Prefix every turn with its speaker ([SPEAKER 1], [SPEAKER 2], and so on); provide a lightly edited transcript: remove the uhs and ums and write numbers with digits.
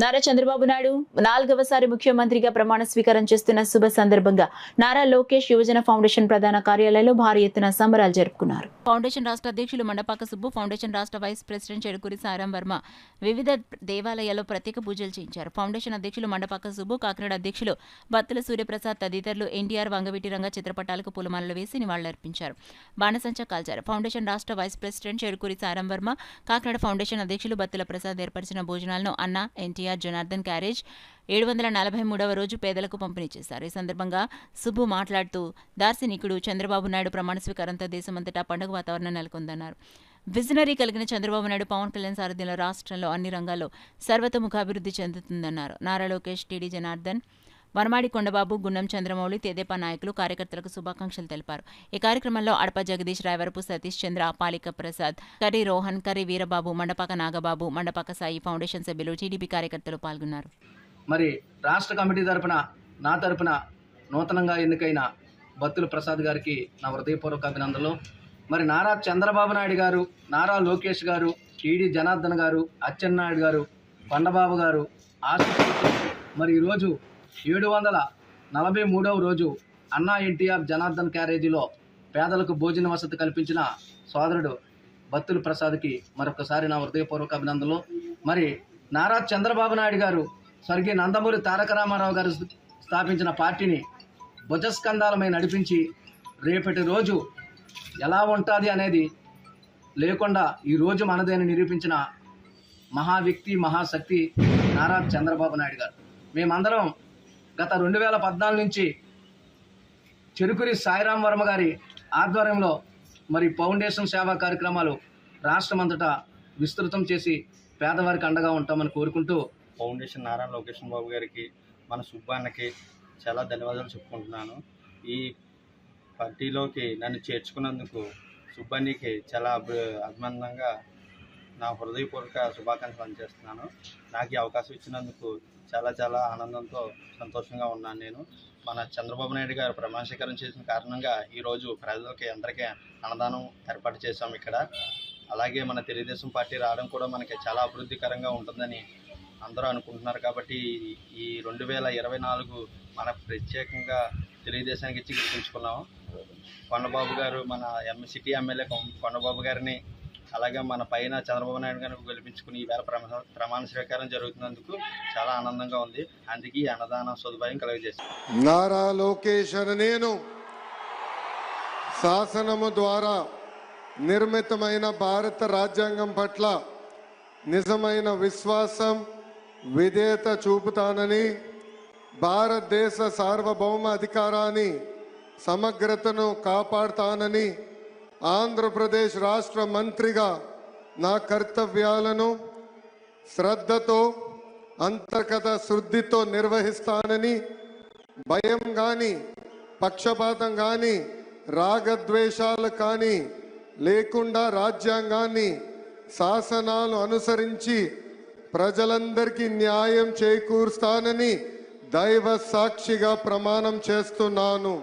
[SPEAKER 1] నారా చంద్రబాబు నాయుడు 4వసారి ముఖ్యమంత్రిగా ప్రమాణ స్వీకారం చేస్తున్న శుభ సందర్భంగా నారా లోకేష్ యువజన ఫౌండేషన్ ప్రధాన కార్యాలయంలో భారీ ఎత్తున సంబరాలు జరుపుకున్నారు. ఫౌండేషన్ రాష్ట్ర అధ్యక్షులు మండపాక సుబ్బు, ఫౌండేషన్ రాష్ట్ర వైస్ ప్రెసిడెంట్ చెడుకూరి సాయిరాం వర్మ వివిధ దేవాలయాల్లో ప్రత్యేక పూజలు చేయించారు. ఫౌండేషన్ అధ్యక్షులు మండపాక సుబ్బు, కాకినాడ అధ్యక్షులు బత్తుల సూర్యప్రసాద్ తదితరులు ఎన్టీఆర్, వంగవీటి రంగ చిత్రపటాలకు పూలమాలలు వేసి నివాళులర్పించారు. బాణసంచా కాల్చారు. ఫౌండేషన్ రాష్ట్ర vice president Chedukuri Sairam Varma, Kakinada foundation అధ్యక్షులు బత్తుల ప్రసాద్ ఏర్పరిచిన భోజనాలను అన్న ఎన్టీఆర్ జనార్దన్ క్యారేజ్ 743వ రోజు పేదలకు పంపిణీ చేశారు. ఈ సందర్భంగా సుబ్బు మాట్లాడుతూ దార్శనికుడు చంద్రబాబు నాయుడు ప్రమాణ స్వీకారంతో దేశమంతటా పండుగ వాతావరణం నెలకొందన్నారు. విజనరీ కలిగిన చంద్రబాబు నాయుడు పవన్ కళ్యాణ్ సారథ్యంలో రాష్ట్రంలో అన్ని రంగాల్లో సర్వతోముఖాభివృద్ధి చెందుతుందన్నారు. నారా లోకేష్, టీడీ జనార్దన్, వనమాడి కొండబాబు, గున్నం చంద్రమౌళి, తెదేపా నాయకులు, కార్యకర్తలకు శుభాకాంక్షలు తెలిపారు. ఈ కార్యక్రమంలో అడప జగదీష్, రాయవరపు సతీష్ చంద్ర, పాలిక ప్రసాద్, కర్రి రోహన్, కర్రి వీరబాబు, మండపాక నాగబాబు, మండపాక సాయి, ఫౌండేషన్ సభ్యులు, టీడీపీ కార్యకర్తలు పాల్గొన్నారు.
[SPEAKER 2] మరి రాష్ట్ర కమిటీ తరపున నా తరపున నూతనంగా ఎన్నికైన బత్తుల ప్రసాద్ గారికి నా హృదయపూర్వక అభినందనలు. మరి నారా చంద్రబాబు నాయుడు గారు, నారా లోకేష్ గారు, టీడీ జనార్దన్ గారు, అచ్చెన్నాయుడు గారు, కొండబాబు గారు ఆశీస్సులతో మరి ఈరోజు 743వ రోజు అన్నా ఎన్టీఆర్ జనార్దన్ క్యారేజీలో పేదలకు భోజన వసతి కల్పించిన సోదరుడు బత్తుల ప్రసాద్కి మరొకసారి నా హృదయపూర్వక అభినందనలు. మరి నారా చంద్రబాబు నాయుడు గారు స్వర్గీయ నందమూరి తారక రామారావు గారు స్థాపించిన పార్టీని భుజస్కంధాలమై నడిపించి రేపటి రోజు ఎలా ఉంటుంది అనేది లేకుండా ఈరోజు మనదేని నిరూపించిన మహా వ్యక్తి, మహాశక్తి నారా చంద్రబాబు నాయుడు గారు. మేమందరం గత 2014 నుంచి చెరుకూరి సాయిరాం వర్మ గారి ఆధ్వర్యంలో మరి ఫౌండేషన్ సేవా కార్యక్రమాలు రాష్ట్రమంతటా విస్తృతం చేసి పేదవారికి అండగా ఉంటామని కోరుకుంటూ
[SPEAKER 3] ఫౌండేషన్ నారా లోకేష్ బాబు గారికి, మన సుబ్బాన్నకి చాలా ధన్యవాదాలు చెప్పుకుంటున్నాను. ఈ పార్టీలోకి నన్ను చేర్చుకున్నందుకు సుబ్బానికి చాలా అభినందంగా నా హృదయపూర్వక శుభాకాంక్షలు అందజేస్తున్నాను. నాకు ఈ అవకాశం ఇచ్చినందుకు చాలా చాలా ఆనందంతో సంతోషంగా ఉన్నాను. నేను మన చంద్రబాబు నాయుడు గారు ప్రమాణ స్వీకారం చేసిన కారణంగా ఈరోజు ప్రజలకి అందరికీ అన్నదానం ఏర్పాటు చేశాం ఇక్కడ. అలాగే మన తెలుగుదేశం పార్టీ రావడం కూడా మనకి చాలా అభివృద్ధికరంగా ఉంటుందని అందరూ అనుకుంటున్నారు. కాబట్టి ఈ 2024 మన ప్రత్యేకంగా తెలుగుదేశానికి ఇచ్చి గెలిపించుకున్నాము. కొండబాబు గారు, మన సిటీ ఎమ్మెల్యే కొండబాబు గారిని, అలాగే మన పైన చంద్రబాబు నాయుడు గారిని గెలిపించుకుని ఈవేళ ప్రమాణ స్వీకారం జరుగుతున్నందుకు చాలా ఆనందంగా ఉంది. అందుకే ఈ అన్నదాన సదుపాయం కలుగజేశారు.
[SPEAKER 4] నారా లోకేష్ అని నేను శాసనము ద్వారా నిర్మితమైన భారత రాజ్యాంగం పట్ల నిజమైన విశ్వాసం, విధేయత చూపుతానని, భారతదేశ సార్వభౌమ అధికారాన్ని, సమగ్రతను కాపాడుతానని, ఆంధ్రప్రదేశ్ రాష్ట్ర మంత్రిగా నా కర్తవ్యాలను శ్రద్ధతో, అంతర్గత శుద్ధితో నిర్వహిస్తానని, భయం కానీ, పక్షపాతం కానీ, రాగద్వేషాలు కానీ లేకుండా రాజ్యాంగాన్ని, శాసనాలు అనుసరించి ప్రజలందరికీ న్యాయం చేకూరుస్తానని దైవ సాక్షిగా ప్రమాణం చేస్తున్నాను.